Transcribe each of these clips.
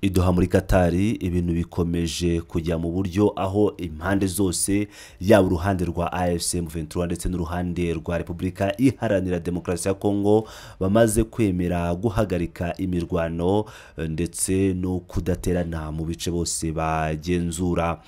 Idoha muri Katari ibintu bikomeje kujya mu buryo aho impande zose yaba uruhande rwa AFC M23 ndetse n'uruhande rwa Repubulika Iharanira Demokarasi ya Kongo bamaze kwemera guhagarika imirwano ndetse no kudaterana mu bice bose bagenzura.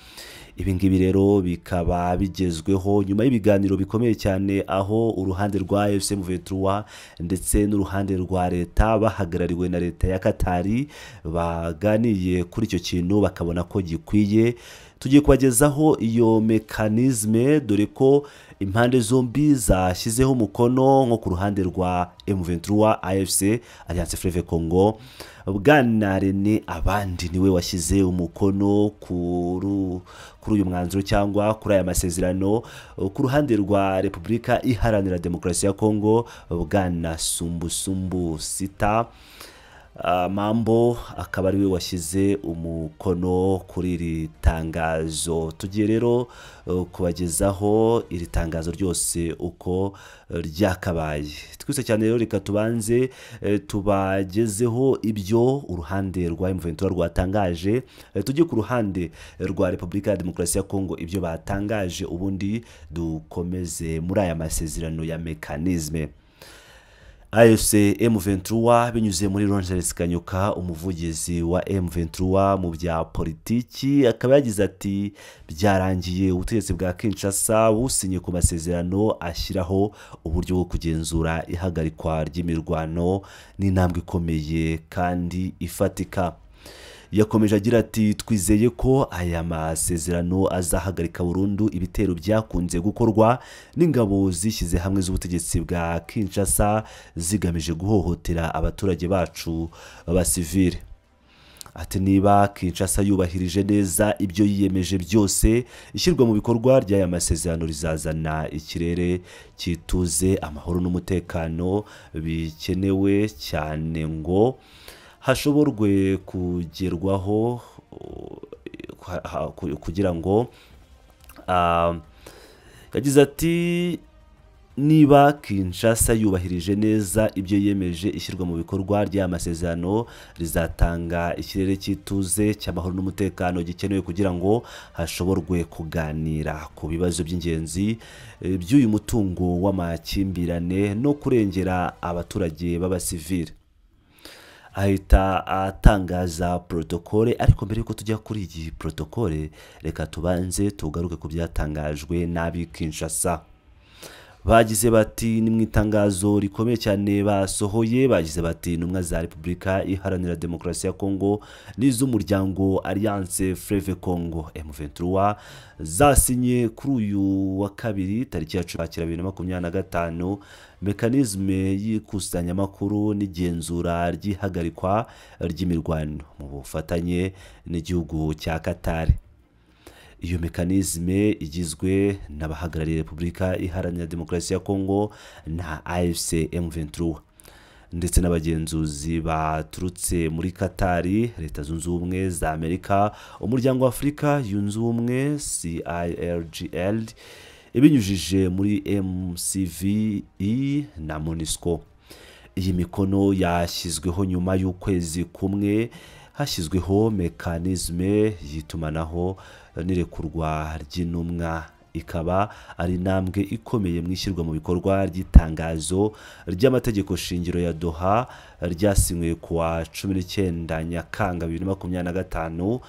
Ibi ngibi rero bikaba bigezweho nyuma y'ibiganiro bikomeye cyane aho uruhande rwa AFC M23 ndetse n'uruhande rwa leta bahagarariwe na leta ya Katari baganiye kuri icyo kintu bakabona ko gikwiye. Tugiye kubagezaho iyo mekanizme dore ko impande zombi zashyizeho umukono nko ku ruhande rwa M23 AFC Alliance Fleuve Congo. Bwana Rene Abandi niwe washyize umukono kuri uyu mwanzuro cyangwa kuri aya masezerano. Ku ruhande rwa Repubulika Iharanira Demokarasi ya Kongo Bwana Sumbu Sita Mambo akaba ariwe washyize umukono kuri iri tangazo. Tugiye rero kubagezaho iri tangazo ryose uko ryakabaye. Twese cyane rero reka tubanze tubagezeho ibyo uruhande rwa M23 rwatangaje, tujye ku ruhande rwa Repubulika ya Demokarasi ya Kongo ibyo batangaje, ubundi dukomeze muri aya masezerano ya mekanizme. AFC M23 binyuze muri Rogers Kanyuka umuvugizi wa M23 mu bya politiki akaba yagize ati byarangiye ubutegetsi bwa Kinshasa businye ku masezerano ashyiraho uburyo bwo kugenzura ihagarikwa ry'imirwano n'intambwe ikomeye kandi ifatika. Yakomeje agira ati twizeye ko aya masezerano azahagarika burundu ibitero byakunze gukorwa n'ingabo zishyize hamwe z'ubutegetsi bwa Kinshasa zigamije guhohotera abaturage bacu b'abasivile. Ati niba Kinshasa yubahirije neza ibyo yiyemeje byose, ishyirwa mu bikorwa ry'aya masezerano rizazana ikirere cyituze, amahoro n'umutekano bikenewe cyane ngo hashoborwe kugerwaho kugira ngo yagize ati niba Kinshasa yubahirije neza ibyo yemeje, ishyirwa mu bikorwa ry'aya masezerano rizatanga ikirere cyituze cy'amahoro n'umutekano gikenewe kugira ngo hashoborwe kuganira ku bibazo by'ingenzi by'uyu mutungo w'amakimbirane no kurengera abaturage b'abasivile. Ahita atangaza protokole, ariko mbere yuko tujya kuri iyi protokole reka tubanze tugaruke ku byatangajwe n'abi Kinshasa. Bagize bati ni mu itangazo rikomeye cyane basohoye, bagize bati intumwa za Repubulika Iharanira Demokarasi ya Kongo n'iz'umuryango Alliance Fleuve Congo M23 zasinye kuri uyu wa kabiri tariki ya 2025 mekanizme y'ikusanyamakuru n'igenzura ry'ihagarikwa ry'imirwano mu bufatanye n'igihugu cya Katari. Iyo mekanizme igizwe n'abahagarariye Repubulika Iharanira Demokarasi ya Kongo na AFC M23 ndetse n'abagenzuzi baturutse muri Katari, Leta Zunze Ubumwe za Amerika, Umuryango wa Afurika Yunze Ubumwe CIRGL ibinyujije muri MCVE na MONUSCO. Iyi mikono yashyizweho nyuma y'ukwezi kumwe hashyizweho mekanizme yitumanaho n'irekurwa ry'intumwa, ikaba ari intambwe ikomeye mu ishyirwa mu bikorwa ry'itangazo ry'amategeko shingiro ya Doha ryasinywe kuwa 19 Nyakanga 2025.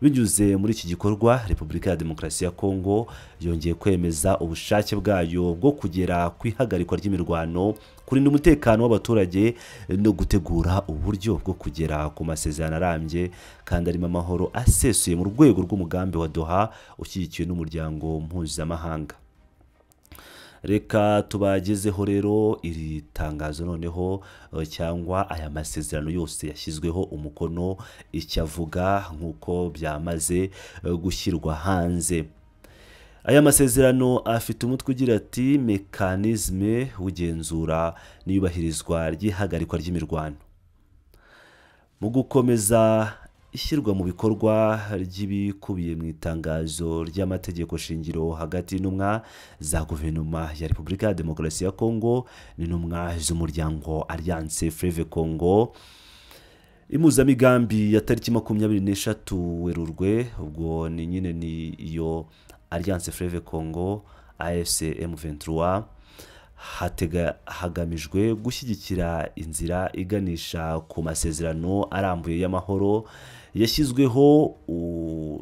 Binyuze muri iki gikorwa Repubulika ya Demokarasi ya Kongo yongeye kwemeza ubushake bwayo bwo kugera ku ihagarikwa ry'imirwano, kurinda umutekano w'abaturage no gutegura uburyo bwo kugera ku masezerano arambye kandi arimo amahoro asesuye mu rwego rw'umugambi wa Doha ushyigikiwe n'umuryango mpuzamahanga. Reka tubagezeho rero iri tangazo noneho cyangwa aya masezerano yose yashyizweho umukono icyo avuga nk'uko byamaze gushyirwa hanze. Aya masezerano afite umutwe ugira ati mekanizme ugenzura n'iyubahirizwa ry'ihagarikwa ry'imirwano. Mu gukomeza ishyirwa mu bikorwa ry'ibikubiye mu itangazo ry'amategeko shingiro hagati y'intumwa za guverinoma ya Repubulika ya Demokarasi ya Kongo n'intumwa z'umuryango Alliance Fleuve Congo, impuzamigambi ya tariki 26 Werurwe, ubwo ni nyine ni iyo Alliance Fleuve Congo AFC M23, hagamijwe gushyigikira inzira iganisha ku masezerano arambuye y'amahoro yashyizweho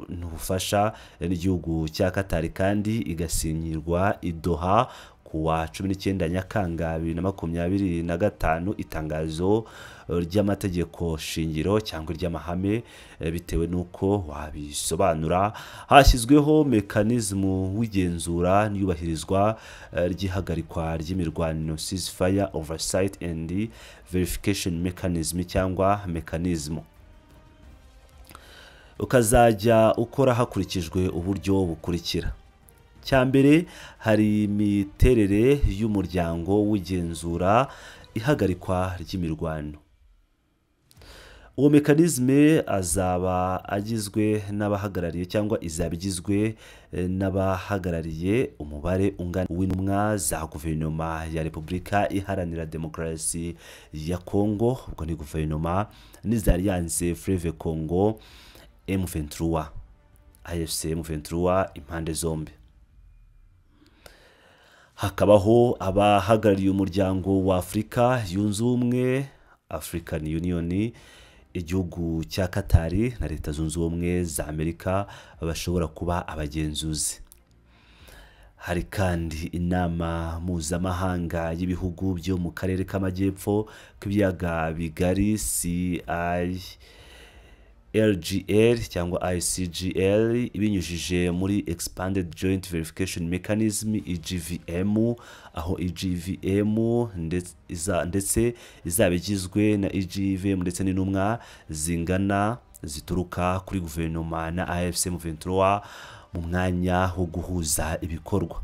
n'ubufasha n'igihugu cya Qatar kandi igasinyirwa i Doha kuwa 19 Nyakanga 2025. Itangazo ry'amategeko shingiro cyangwa ry'amahame bitewe nuko wabisobanura, hashyizweho mekanizmu w'igenzura n'iyubahirizwa ry'ihagarikwa ry'imirwano ceasefire oversight and verification mechanism cyangwa mekanizmu, ukazajya ukora hakurikijwe uburyo bukurikira. Cyambere hari imiterere y'umuryango w'igenzura ihagarikwa ry'imirwano. Uwo mekanizme azaba agizwe n'abahagarariye cyangwa izabigizwe n'abahagarariye umubare ungana w'intumwa za guverinoma ya Repubulika Iharanira Demokarasi ya Kongo, ubwo ni guverinoma n'iza Alliance Fleuve Congo M23 AFC M23 impande zombi. Hakabaho abahagarariye umuryango wa Afurika yunze ubumwe African Union, igihugu cya Qatar na Leta Zunze Ubumwe za Amerika bashobora kuba abagenzuzi. Hari kandi inama mpuzamahanga y'ibihugu byo mu karere k'amajyepfo k'ibiyaga bigari LGL cyangwa ICGL ibinyujije muri Expanded Joint Verification Mechanism EGVM, aho EGVM ndetse izabigizwe na EGVM ndetse n'intumwa zingana zituruka kuri guverinoma na AFC M23 mu mwanya wo guhuza ibikorwa.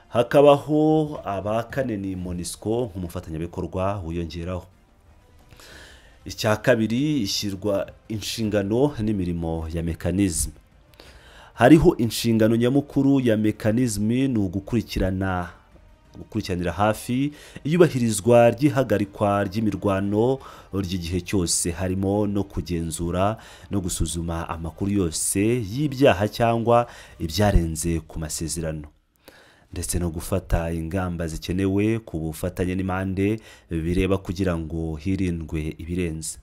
Hakabaho abakane ni MONUSCO nk'umufatanyabikorwa wiyongeraho. Icya kabiri, ishyirwa inshingano n'imirimo ya mekanizme. Hariho inshingano nyamukuru ya mekanizme ni gukurikiranira hafi iyubahirizwa ry'ihagarikwa ry'imirwano ry'igihe cyose, harimo no kugenzura no gusuzuma amakuru yose y'ibyaha cyangwa ibyarenze ku masezerano, ndetse no gufata ingamba zikenewe ku bufatanye n'impande bireba kugira ngo hirindwe ibirenze.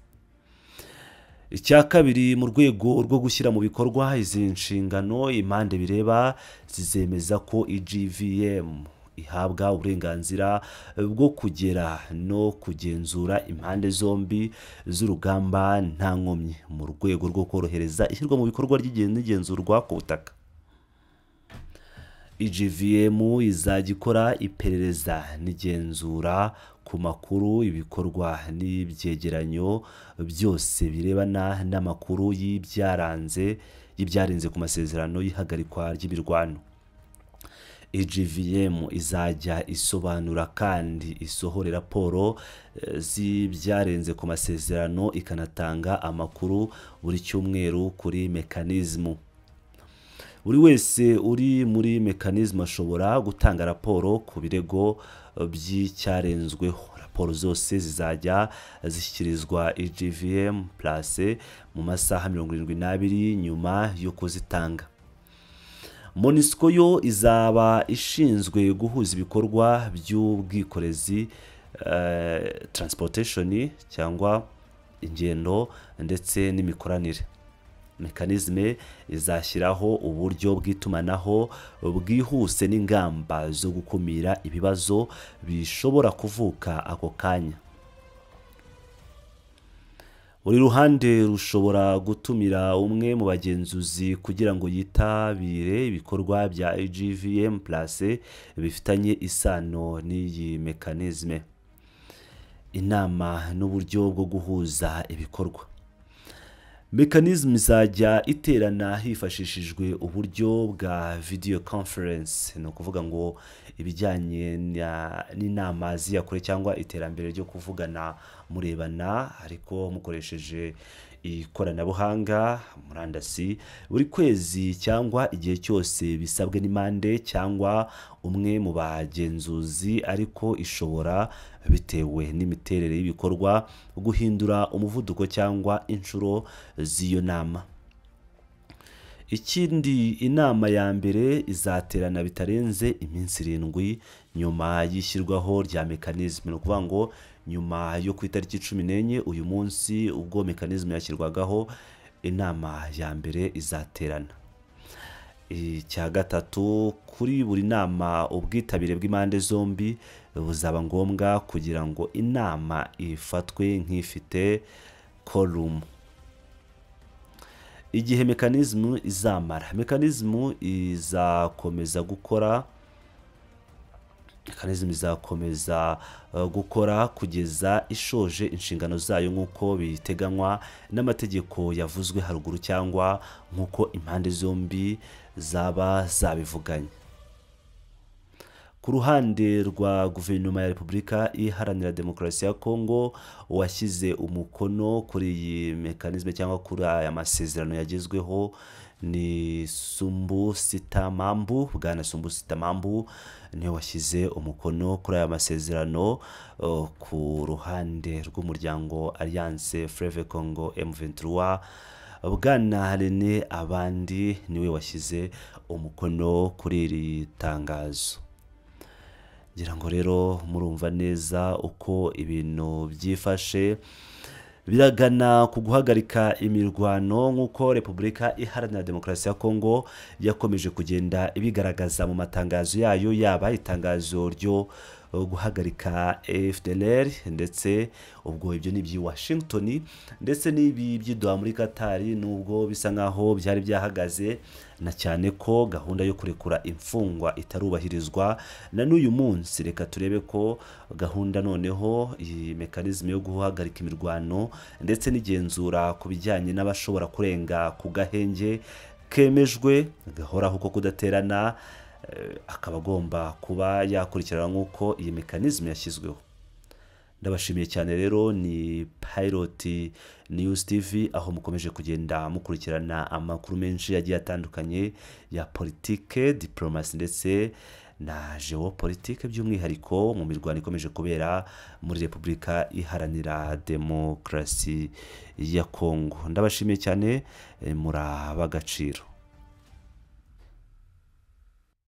Icya kabiri, mu rwego rwo gushyira mu bikorwa izi nshingano, impande bireba zizemeza ko EGVM ihabwa uburenganzira bwo kugera no kugenzura impande zombi z'urugamba nta nkomyi mu rwego rwo korohereza ishyirwa mu bikorwa ry'igenzurwa ku butaka. EGVM izajya ikora iperereza n'igenzura ku makuru, ibikorwa n'ibyegeranyo byose birebana n'amakuru y'ibyarenze ku masezerano y'ihagarikwa ry'imirwano. EGVM izajya isobanura kandi isohora raporo z'ibyarenze ku masezerano, ikanatanga amakuru buri cyumweru kuri mekanizmu. Buri wese uri muri mekanizmu ashobora gutanga raporo ku birego by'icyarenzweho. Raporo zose zizajya zishyikirizwa EGVM place mu masaha 72 nyuma yo kuzitanga. MONUSCO yo izaba ishinzwe guhuza ibikorwa by'ubwikorezi transportation cyangwa ingendo ndetse n'imikoranire. Mekanizme izashyiraho uburyo bw'itumanaho bwihuse n'ingamba zo gukumira ibibazo bishobora kuvuka ako kanya. Buri ruhande rushobora gutumira umwe mu bagenzuzi kugira ngo yitabire ibikorwa bya EGVM place bifitanye isano n'iyi mekanizme. Inama n'uburyo bwo guhuza ibikorwa. Mekanizme izajya iterana hifashishijwe uburyo bwa video conference, no kuvuga ngo ibijyanye n'inama ziyakure cyangwa iterambere ryo kuvugana murebana ariko mukoresheje ikoranabuhanga murandasi buri kwezi cyangwa igihe cyose bisabwe n'impande cyangwa umwe mu bagenzuzi, ariko ishobora bitewe n'imiterere y'ibikorwa guhindura umuvuduko cyangwa inshuro z'iyo nama. Ikindi, inama ya mbere izaterana bitarenze iminsi 7 nyuma y'ishyirwaho rya mekanizme. Ni ukuvuga ngo nyuma yo ku itariki 14 uyu munsi ubwo mekanizme yashyirwagaho, inama ya mbere izaterana. Icya gatatu, kuri buri nama ubwitabire bw'impande zombi buzaba ngombwa kugira ngo inama ifatwe nk'ifite quorum. Igihe mekanizmu izamara, mekanizmu izakomeza gukora kugeza ishoje inshingano zayo nk'uko biteganywa n'amategeko yavuzwe haruguru cyangwa nk'uko impande zombi zaba zabivuganye. Ku ruhande rwa guverinoma ya Repubulika Iharanira Demokarasi ya Kongo, washyize umukono kuri iyi mekanizme cyangwa kuri aya masezerano yagezweho ni Sumbu Sitamambu. Bwana Sumbu Sitamambu niwe washyize umukono kuri aya masezerano ku ruhande rw'umuryango Alliance Fleuve Congo M23. Bwana René Abandi niwe washyize umukono kuri iri tangazo. Ngira ngo rero murumva neza uko ibintu byifashe, biragana ku guhagarika imirwano nk'uko Repubulika Iharanira Demokarasi ya Kongo yakomeje kugenda ibigaragaza mu matangazo yayo, yaba itangazo ryo guhagarika FDLR ndetse ubwo ibyo ni by'i Washington ndetse n'ibi by'Doha muri Qatar, nubwo bisa nkaho byari byahagaze, na cyane ko gahunda yo kurekura imfungwa itarubahirizwa na n'uyu munsi. Reka turebe ko gahunda noneho iyi mekanizme yo guhagarika imirwano ndetse n'igenzura ku bijyanye n'abashobora kurenga ku gahenge kemejwe gahoraho ko kudaterana, akaba agomba kuba yakurikirana nk'uko iyi mekanizme yashyizweho. Ndabashimiye cyane rero, ni Pilot News TV aho mukomeje kugenda mukurikirana amakuru menshi yagiye atandukanye ya politike, diplomasi ndetse na geopolitike, by'umwihariko mu mirwano ikomeje kubera muri Repubulika Iharanira Demokarasi ya Kongo. Ndabashimiye cyane, muri ab'agaciro.